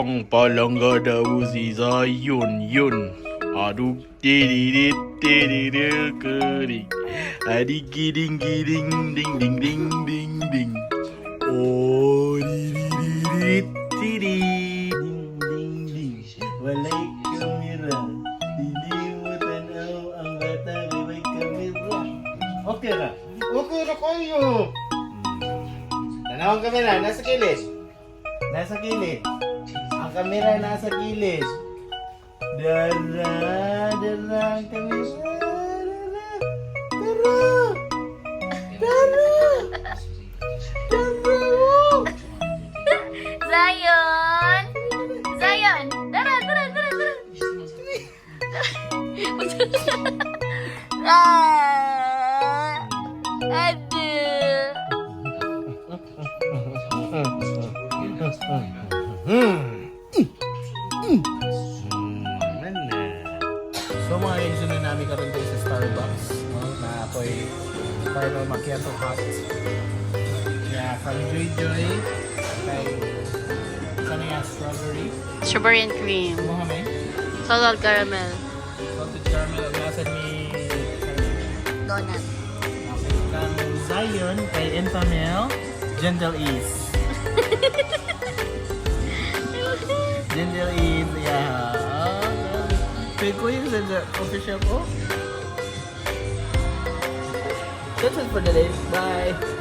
Ang palangga daw si Zion yun. Aduk dididit dididit kering. Adik giding giding ding ding ding ding ding. Oh dididit didit ding ding ding. Walay kamera. Hindi mo tanaw ang bata may kamera. Okay na. Okay na kayo. Tanaw ang kamera. Nasa kilid. Nasa kilid. Ang kamera nasa gilid. Dara, dara ang kamera. Dara. Dara. Dara. Zion! Zion! Tara, tara, tara, tara! Aduh! So mga kaibigan na namin karon tayo sa Starbucks, no? Na ako'y caramel macchiato hot. Yeah, from Joy Joy. Kay sana yung strawberry. Strawberry and cream. Mo kami. Salted caramel. Salted caramel ang nasa ni Donut. okay, kang Zion kay Entamel. Gentle Ease. Gentle Ease, yeah. Kay Kuya sa coffee shop, oh. That's it for today. Bye.